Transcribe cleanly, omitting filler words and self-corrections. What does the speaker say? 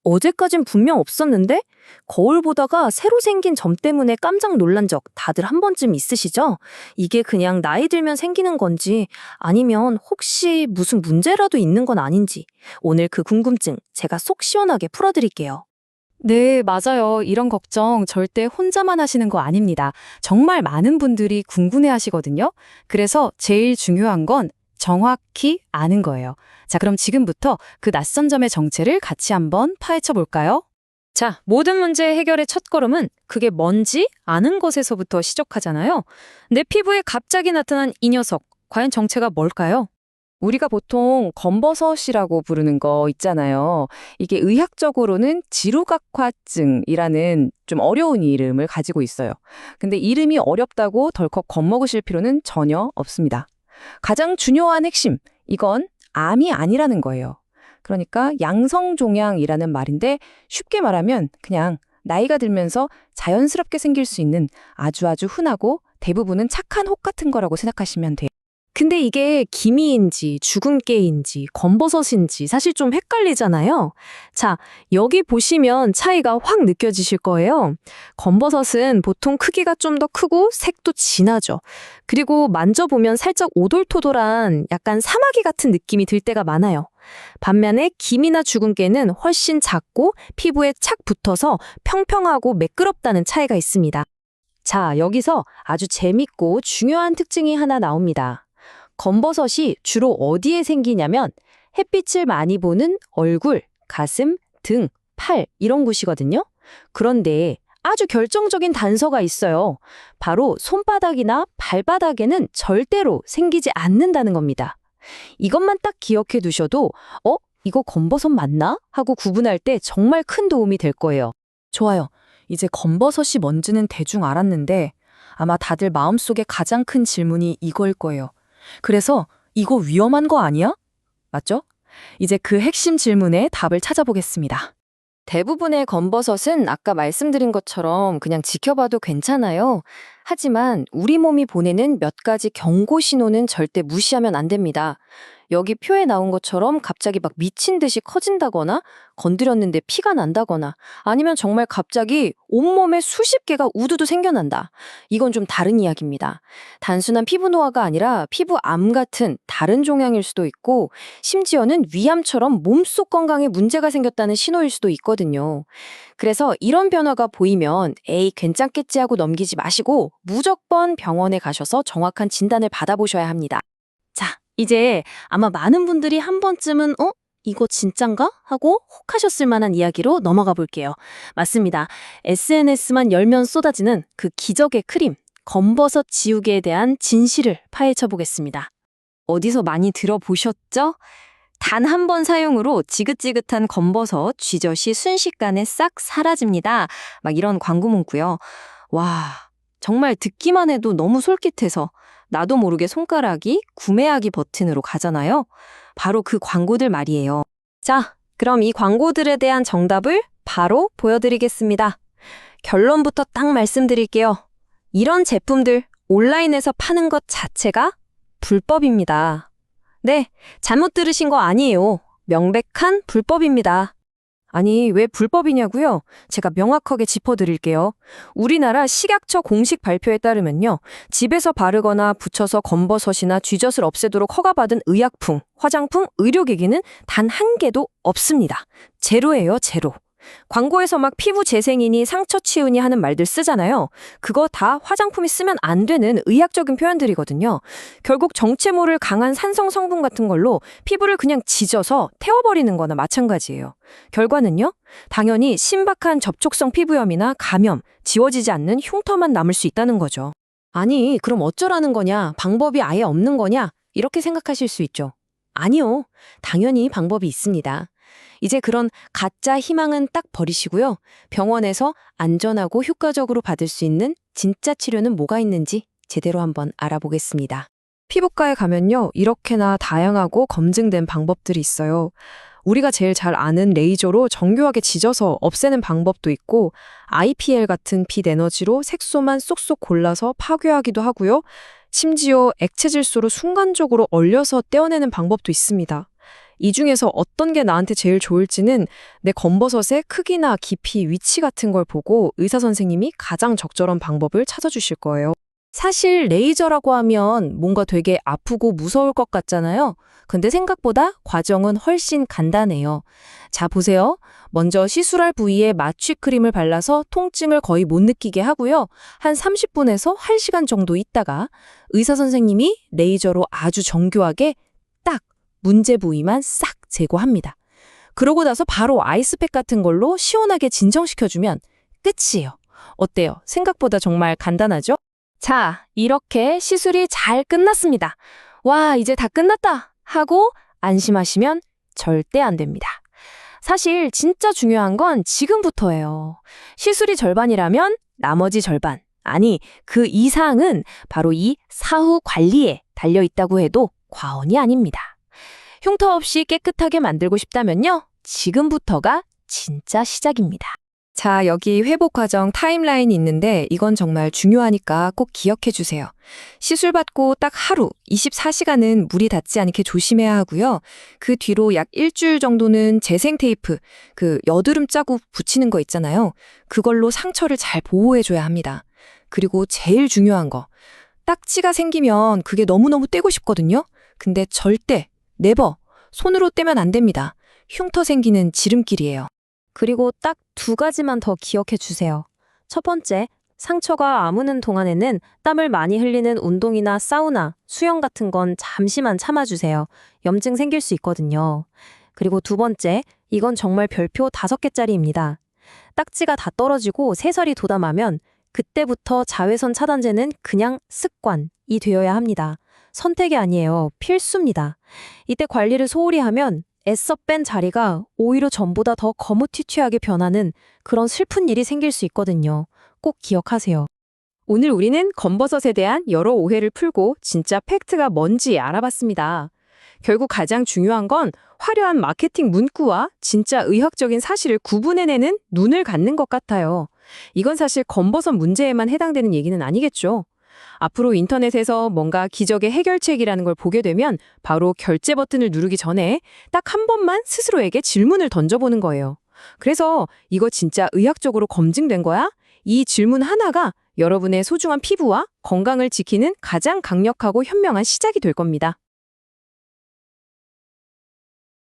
어제까진 분명 없었는데? 거울 보다가 새로 생긴 점 때문에 깜짝 놀란 적 다들 한 번쯤 있으시죠? 이게 그냥 나이 들면 생기는 건지 아니면 혹시 무슨 문제라도 있는 건 아닌지 오늘 그 궁금증 제가 속 시원하게 풀어드릴게요. 네, 맞아요. 이런 걱정 절대 혼자만 하시는 거 아닙니다. 정말 많은 분들이 궁금해 하시거든요. 그래서 제일 중요한 건 정확히 아는 거예요. 자, 그럼 지금부터 그 낯선 점의 정체를 같이 한번 파헤쳐 볼까요? 자, 모든 문제 해결의 첫걸음은 그게 뭔지 아는 것에서부터 시작하잖아요. 내 피부에 갑자기 나타난 이 녀석, 과연 정체가 뭘까요? 우리가 보통 검버섯이라고 부르는 거 있잖아요. 이게 의학적으로는 지루각화증이라는 좀 어려운 이름을 가지고 있어요. 근데 이름이 어렵다고 덜컥 겁먹으실 필요는 전혀 없습니다. 가장 중요한 핵심, 이건 암이 아니라는 거예요. 그러니까 양성종양이라는 말인데 쉽게 말하면 그냥 나이가 들면서 자연스럽게 생길 수 있는 아주 흔하고 대부분은 착한 혹 같은 거라고 생각하시면 돼요. 근데 이게 기미인지 죽은 깨인지 검버섯인지 사실 좀 헷갈리잖아요. 자, 여기 보시면 차이가 확 느껴지실 거예요. 검버섯은 보통 크기가 좀 더 크고 색도 진하죠. 그리고 만져보면 살짝 오돌토돌한 약간 사마귀 같은 느낌이 들 때가 많아요. 반면에 기미나 죽은 깨는 훨씬 작고 피부에 착 붙어서 평평하고 매끄럽다는 차이가 있습니다. 자, 여기서 아주 재밌고 중요한 특징이 하나 나옵니다. 검버섯이 주로 어디에 생기냐면 햇빛을 많이 보는 얼굴, 가슴, 등, 팔 이런 곳이거든요. 그런데 아주 결정적인 단서가 있어요. 바로 손바닥이나 발바닥에는 절대로 생기지 않는다는 겁니다. 이것만 딱 기억해 두셔도 이거 검버섯 맞나? 하고 구분할 때 정말 큰 도움이 될 거예요. 좋아요. 이제 검버섯이 뭔지는 대충 알았는데 아마 다들 마음속에 가장 큰 질문이 이거일 거예요. 그래서 이거 위험한 거 아니야? 맞죠? 이제 그 핵심 질문에 답을 찾아보겠습니다. 대부분의 검버섯은 아까 말씀드린 것처럼 그냥 지켜봐도 괜찮아요. 하지만 우리 몸이 보내는 몇 가지 경고 신호는 절대 무시하면 안 됩니다. 여기 표에 나온 것처럼 갑자기 막 미친 듯이 커진다거나 건드렸는데 피가 난다거나 아니면 정말 갑자기 온몸에 수십 개가 우두두 생겨난다. 이건 좀 다른 이야기입니다. 단순한 피부 노화가 아니라 피부암 같은 다른 종양일 수도 있고 심지어는 위암처럼 몸속 건강에 문제가 생겼다는 신호일 수도 있거든요. 그래서 이런 변화가 보이면 에이 괜찮겠지 하고 넘기지 마시고 무조건 병원에 가셔서 정확한 진단을 받아보셔야 합니다. 자, 이제 아마 많은 분들이 한 번쯤은 이거 진짠가? 하고 혹하셨을 만한 이야기로 넘어가 볼게요. 맞습니다. SNS만 열면 쏟아지는 그 기적의 크림, 검버섯 지우개에 대한 진실을 파헤쳐 보겠습니다. 어디서 많이 들어보셨죠? 단 한 번 사용으로 지긋지긋한 검버섯, 쥐젖이 순식간에 싹 사라집니다. 막 이런 광고 문구요. 와, 정말 듣기만 해도 너무 솔깃해서 나도 모르게 손가락이 구매하기 버튼으로 가잖아요. 바로 그 광고들 말이에요. 자, 그럼 이 광고들에 대한 정답을 바로 보여드리겠습니다. 결론부터 딱 말씀드릴게요. 이런 제품들 온라인에서 파는 것 자체가 불법입니다. 네, 잘못 들으신 거 아니에요. 명백한 불법입니다. 아니, 왜 불법이냐고요? 제가 명확하게 짚어드릴게요. 우리나라 식약처 공식 발표에 따르면요. 집에서 바르거나 붙여서 검버섯이나 쥐젖을 없애도록 허가받은 의약품, 화장품, 의료기기는 단 한 개도 없습니다. 제로예요, 제로. 광고에서 막 피부 재생이니 상처 치우니 하는 말들 쓰잖아요. 그거 다 화장품이 쓰면 안 되는 의학적인 표현들이거든요. 결국 정체 모를 강한 산성 성분 같은 걸로 피부를 그냥 지져서 태워버리는 거나 마찬가지예요. 결과는요? 당연히 심박한 접촉성 피부염이나 감염, 지워지지 않는 흉터만 남을 수 있다는 거죠. 아니, 그럼 어쩌라는 거냐? 방법이 아예 없는 거냐? 이렇게 생각하실 수 있죠. 아니요. 당연히 방법이 있습니다. 이제 그런 가짜 희망은 딱 버리시고요. 병원에서 안전하고 효과적으로 받을 수 있는 진짜 치료는 뭐가 있는지 제대로 한번 알아보겠습니다. 피부과에 가면요. 이렇게나 다양하고 검증된 방법들이 있어요. 우리가 제일 잘 아는 레이저로 정교하게 지져서 없애는 방법도 있고 IPL 같은 빛 에너지로 색소만 쏙쏙 골라서 파괴하기도 하고요. 심지어 액체 질소로 순간적으로 얼려서 떼어내는 방법도 있습니다. 이 중에서 어떤 게 나한테 제일 좋을지는 내 검버섯의 크기나 깊이, 위치 같은 걸 보고 의사 선생님이 가장 적절한 방법을 찾아주실 거예요. 사실 레이저라고 하면 뭔가 되게 아프고 무서울 것 같잖아요. 근데 생각보다 과정은 훨씬 간단해요. 자, 보세요. 먼저 시술할 부위에 마취 크림을 발라서 통증을 거의 못 느끼게 하고요. 한 30분에서 1시간 정도 있다가 의사 선생님이 레이저로 아주 정교하게 딱 문제 부위만 싹 제거합니다. 그러고 나서 바로 아이스팩 같은 걸로 시원하게 진정시켜주면 끝이에요. 어때요? 생각보다 정말 간단하죠? 자, 이렇게 시술이 잘 끝났습니다. 와, 이제 다 끝났다 하고 안심하시면 절대 안 됩니다. 사실 진짜 중요한 건 지금부터예요. 시술이 절반이라면 나머지 절반, 아니 그 이상은 바로 이 사후 관리에 달려 있다고 해도 과언이 아닙니다. 흉터 없이 깨끗하게 만들고 싶다면요, 지금부터가 진짜 시작입니다. 자, 여기 회복 과정 타임라인이 있는데 이건 정말 중요하니까 꼭 기억해 주세요. 시술 받고 딱 하루, 24시간은 물이 닿지 않게 조심해야 하고요. 그 뒤로 약 일주일 정도는 재생 테이프, 그 여드름 자국 붙이는 거 있잖아요. 그걸로 상처를 잘 보호해 줘야 합니다. 그리고 제일 중요한 거, 딱지가 생기면 그게 너무너무 떼고 싶거든요. 근데 절대, 네버, 손으로 떼면 안 됩니다. 흉터 생기는 지름길이에요. 그리고 딱 2가지만 더 기억해 주세요. 첫 번째, 상처가 아무는 동안에는 땀을 많이 흘리는 운동이나 사우나, 수영 같은 건 잠시만 참아주세요. 염증 생길 수 있거든요. 그리고 2번째, 이건 정말 별표 5개짜리입니다. 딱지가 다 떨어지고 새살이 돋아나면 그때부터 자외선 차단제는 그냥 습관이 되어야 합니다. 선택이 아니에요. 필수입니다. 이때 관리를 소홀히 하면 애써 뺀 자리가 오히려 전보다 더 거무튀튀하게 변하는 그런 슬픈 일이 생길 수 있거든요. 꼭 기억하세요. 오늘 우리는 검버섯에 대한 여러 오해를 풀고 진짜 팩트가 뭔지 알아봤습니다. 결국 가장 중요한 건 화려한 마케팅 문구와 진짜 의학적인 사실을 구분해내는 눈을 갖는 것 같아요. 이건 사실 검버섯 문제에만 해당되는 얘기는 아니겠죠. 앞으로 인터넷에서 뭔가 기적의 해결책이라는 걸 보게 되면 바로 결제 버튼을 누르기 전에 딱 한 번만 스스로에게 질문을 던져보는 거예요. 그래서 이거 진짜 의학적으로 검증된 거야? 이 질문 하나가 여러분의 소중한 피부와 건강을 지키는 가장 강력하고 현명한 시작이 될 겁니다.